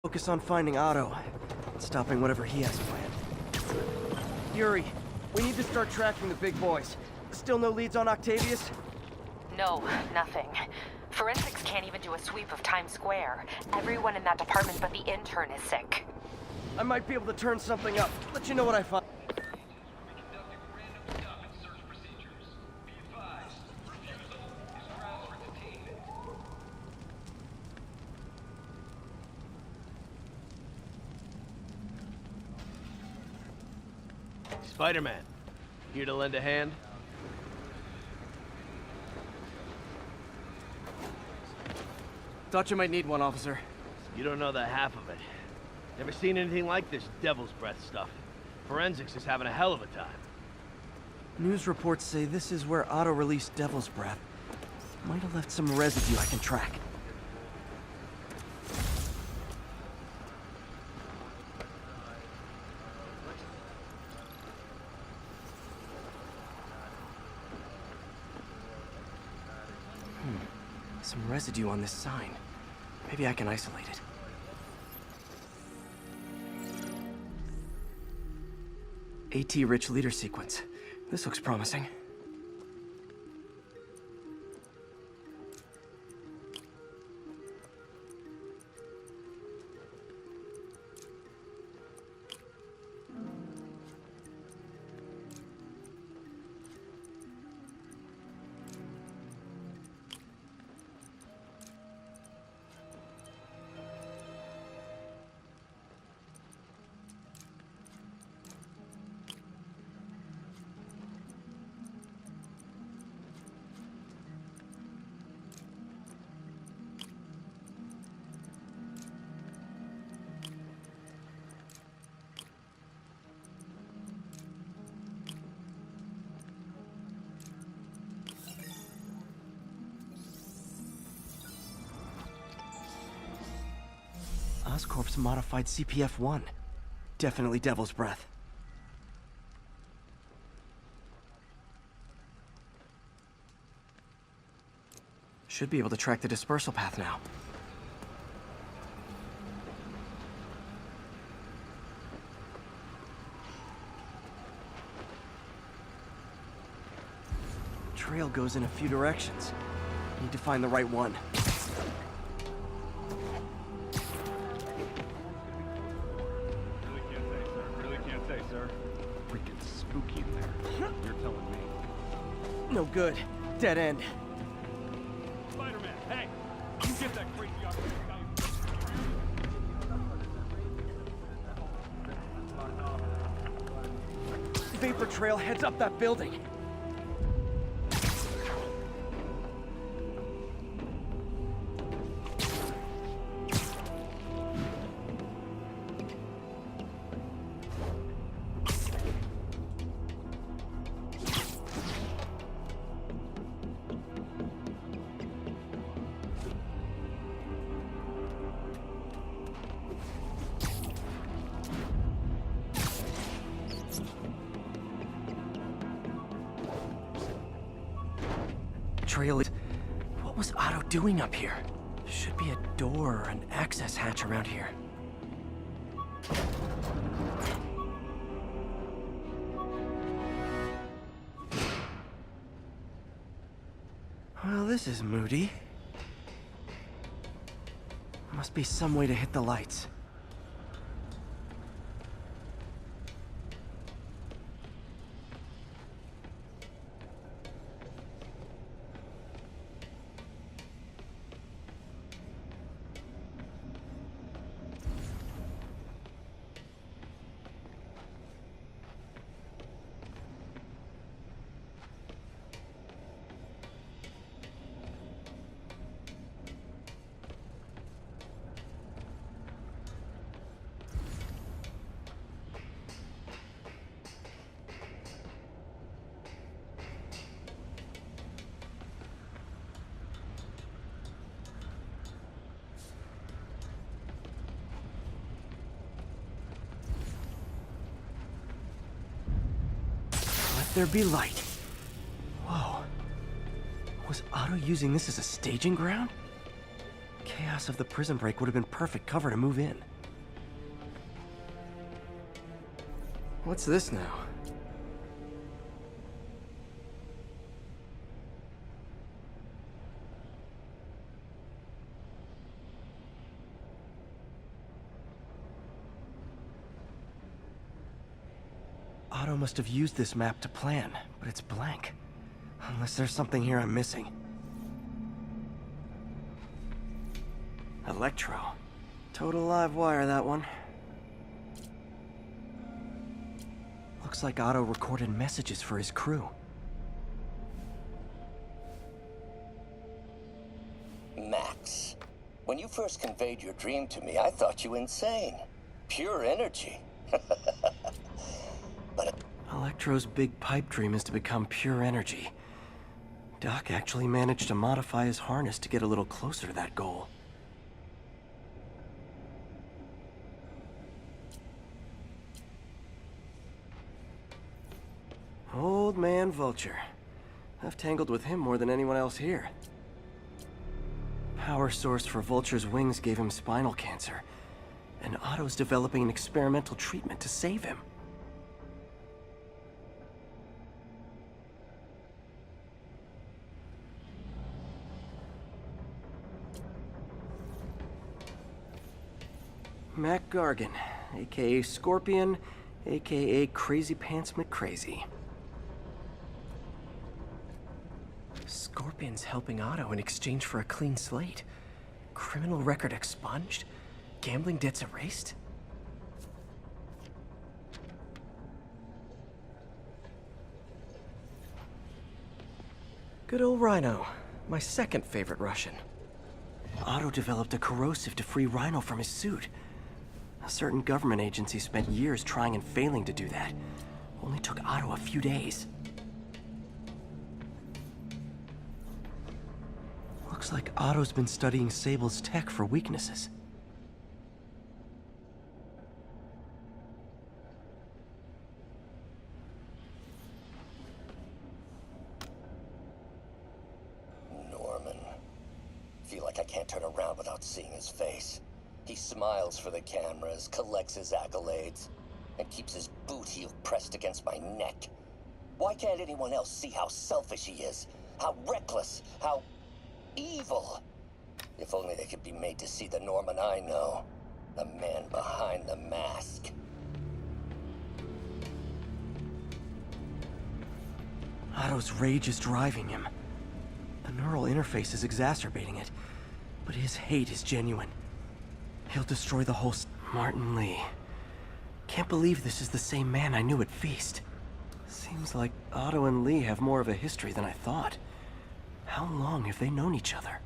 Focus on finding Otto and stopping whatever he has planned. Yuri, we need to start tracking the big boys. Still no leads on Octavius? No, nothing. Forensics can't even do a sweep of Times Square. Everyone in that department but the intern is sick. I might be able to turn something up. Let you know what I find. Spider-Man, here to lend a hand? Thought you might need one, officer. You don't know the half of it. Never seen anything like this devil's breath stuff. Forensics is having a hell of a time. News reports say this is where Otto released Devil's Breath. Might have left some residue I can track. Some residue on this sign. Maybe I can isolate it. AT-rich leader sequence. This looks promising. Oscorp's modified CPF-1. Definitely Devil's Breath. Should be able to track the dispersal path now. Trail goes in a few directions. Need to find the right one. Spooky in there. You're telling me. No good. Dead end. Spider-Man, hey! You get that crazy Vapor trail heads up that building. Trail is... What was Otto doing up here? Should be a door or an access hatch around here. Well, this is moody. Must be some way to hit the lights. There be light. Whoa. Was Otto using this as a staging ground? Chaos of the prison break would have been perfect cover to move in. What's this now? Otto must have used this map to plan, but it's blank. Unless there's something here I'm missing. Electro. Total live wire, that one. Looks like Otto recorded messages for his crew. Max, when you first conveyed your dream to me, I thought you insane. Pure energy. But Electro's big pipe dream is to become pure energy. Doc actually managed to modify his harness to get a little closer to that goal. Old man Vulture. I've tangled with him more than anyone else here. Power source for Vulture's wings gave him spinal cancer, and Otto's developing an experimental treatment to save him. Mac Gargan, aka Scorpion, aka Crazy Pants McCrazy. Scorpion's helping Otto in exchange for a clean slate. Criminal record expunged? Gambling debts erased? Good old Rhino, my second favorite Russian. Otto developed a corrosive to free Rhino from his suit. A certain government agency spent years trying and failing to do that. Only took Otto a few days. Looks like Otto's been studying Sable's tech for weaknesses. Norman. Feel like I can't turn around without seeing his face. He smiles for the cameras, collects his accolades, and keeps his boot heel pressed against my neck. Why can't anyone else see how selfish he is? How reckless? How evil? If only they could be made to see the Norman I know. The man behind the mask. Otto's rage is driving him. The neural interface is exacerbating it, but his hate is genuine. He'll destroy the whole Martin Lee. Can't believe this is the same man I knew at Feast. Seems like Otto and Lee have more of a history than I thought. How long have they known each other?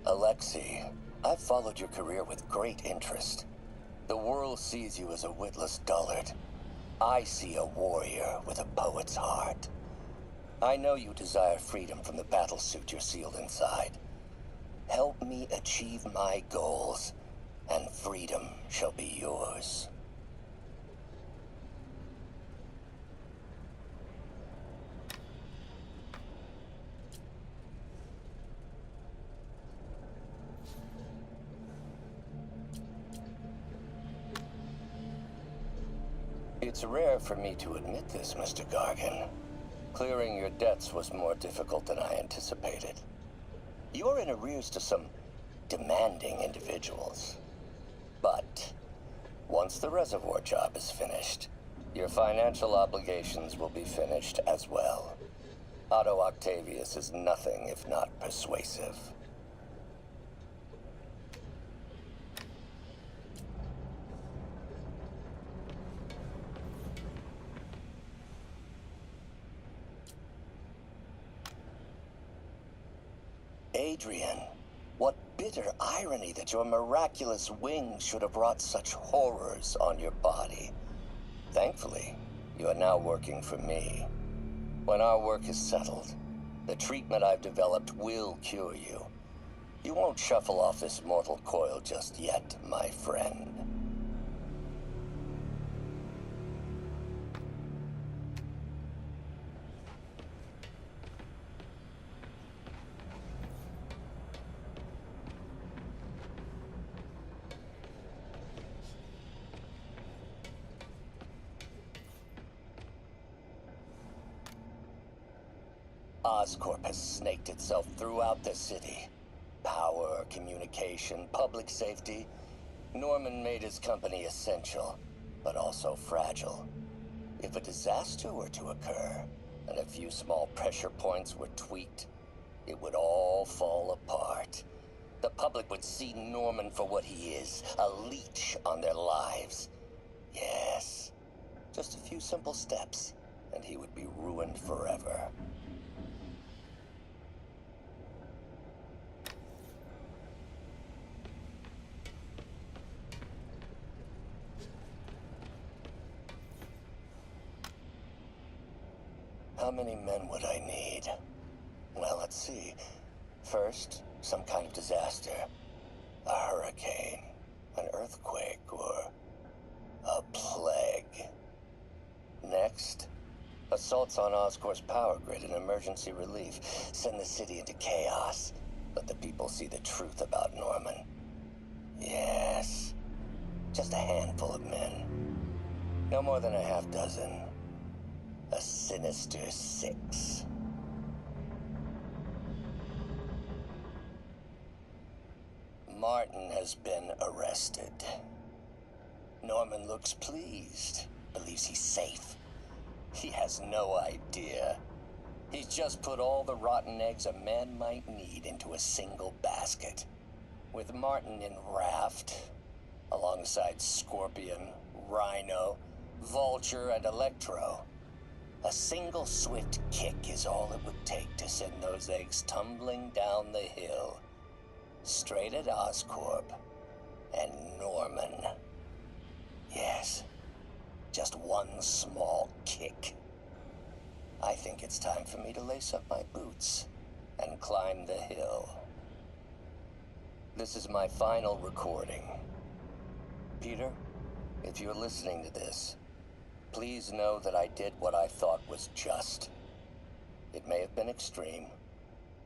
Alexei, I've followed your career with great interest. The world sees you as a witless dullard. I see a warrior with a poet's heart. I know you desire freedom from the battlesuit you're sealed inside. Help me achieve my goals, and freedom shall be yours. It's rare for me to admit this, Mr. Gargan. Clearing your debts was more difficult than I anticipated. You're in arrears to some demanding individuals. But once the reservoir job is finished, your financial obligations will be finished as well. Otto Octavius is nothing if not persuasive. Adrian, what bitter irony that your miraculous wings should have wrought such horrors on your body. Thankfully, you are now working for me. When our work is settled, the treatment I've developed will cure you. You won't shuffle off this mortal coil just yet, my friend. Oscorp has snaked itself throughout the city. Power, communication, public safety. Norman made his company essential, but also fragile. If a disaster were to occur, and a few small pressure points were tweaked, it would all fall apart. The public would see Norman for what he is, a leech on their lives. Yes, just a few simple steps, and he would be ruined forever. How many men would I need? Well, let's see. First, some kind of disaster. A hurricane, an earthquake, or a plague. Next, assaults on Oscorp's power grid and emergency relief. Send the city into chaos. Let the people see the truth about Norman. Yes, just a handful of men. No more than a half dozen. A sinister 6. Martin has been arrested. Norman looks pleased, believes he's safe. He has no idea. He's just put all the rotten eggs a man might need into a single basket. With Martin in raft, alongside Scorpion, Rhino, Vulture, and Electro, a single swift kick is all it would take to send those eggs tumbling down the hill. Straight at Oscorp and Norman. Yes, just one small kick. I think it's time for me to lace up my boots and climb the hill. This is my final recording. Peter, if you're listening to this, please know that I did what I thought was just. It may have been extreme,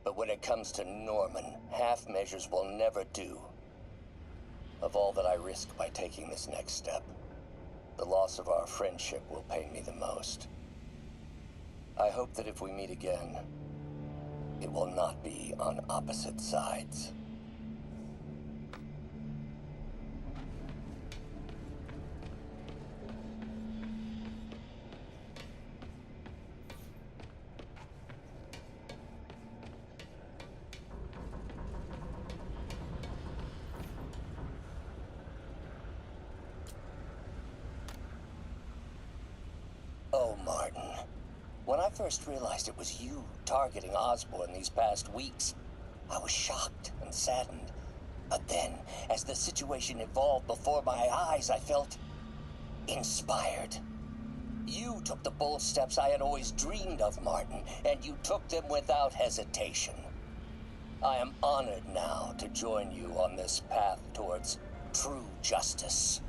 but when it comes to Norman, half measures will never do. Of all that I risk by taking this next step, the loss of our friendship will pain me the most. I hope that if we meet again, it will not be on opposite sides. Oh, Martin. When I first realized it was you targeting Osborn these past weeks, I was shocked and saddened. But then, as the situation evolved before my eyes, I felt inspired. You took the bold steps I had always dreamed of, Martin, and you took them without hesitation. I am honored now to join you on this path towards true justice.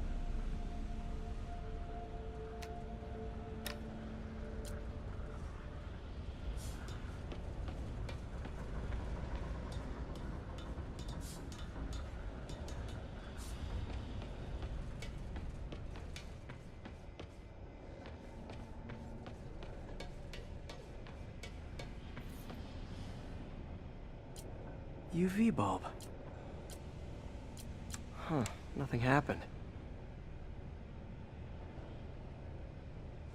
UV bulb. Huh, nothing happened.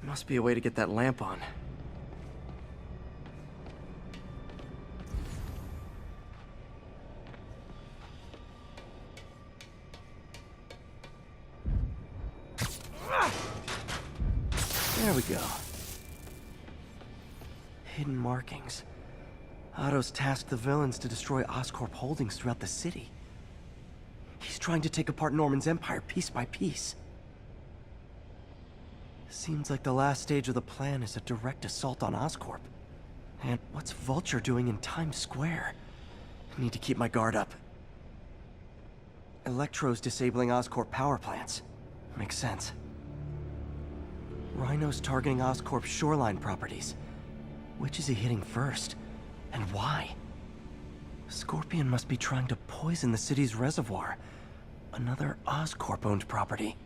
Must be a way to get that lamp on. There we go. Hidden markings. Otto's tasked the villains to destroy Oscorp holdings throughout the city. He's trying to take apart Norman's empire piece by piece. Seems like the last stage of the plan is a direct assault on Oscorp. And what's Vulture doing in Times Square? I need to keep my guard up. Electro's disabling Oscorp power plants. Makes sense. Rhino's targeting Oscorp's shoreline properties. Which is he hitting first? And why? Scorpion must be trying to poison the city's reservoir. Another Oscorp-owned property.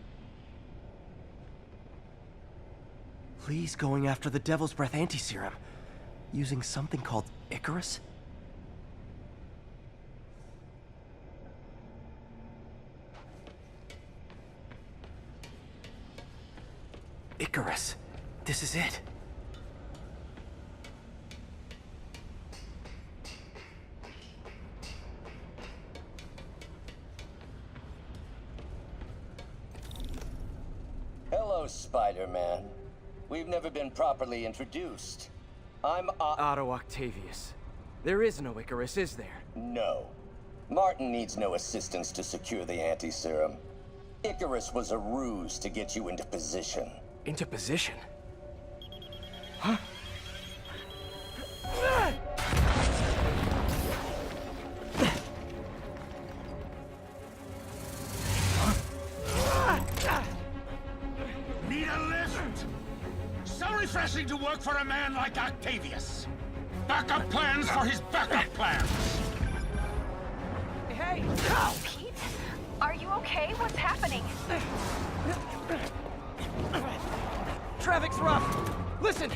Lee's going after the Devil's Breath anti-serum. Using something called Icarus? Icarus. This is it. Hello, Spider-Man. We've never been properly introduced. I'm Otto Octavius. There is no Icarus, is there? No. Martin needs no assistance to secure the anti-serum. Icarus was a ruse to get you into position. Into position? Huh? Need a lift? So refreshing to work for a man like Octavius. Backup plans for his backup plans. Hey! Pete? Are you okay? What's happening? Traffic's rough. Listen,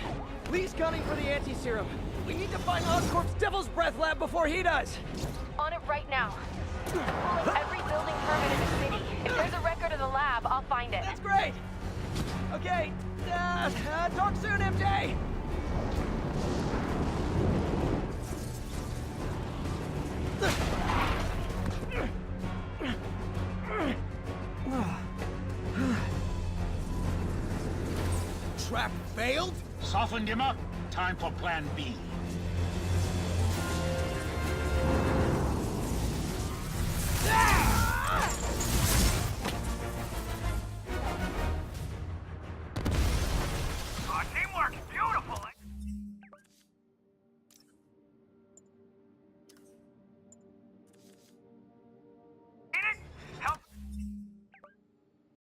Lee's gunning for the anti-serum. We need to find Oscorp's Devil's Breath lab before he does. On it right now. Pulling every building permit in the city. If there's a record of the lab, I'll find it. That's great. Okay. Talk soon, MJ. Trap failed? Softened him up. Time for plan B.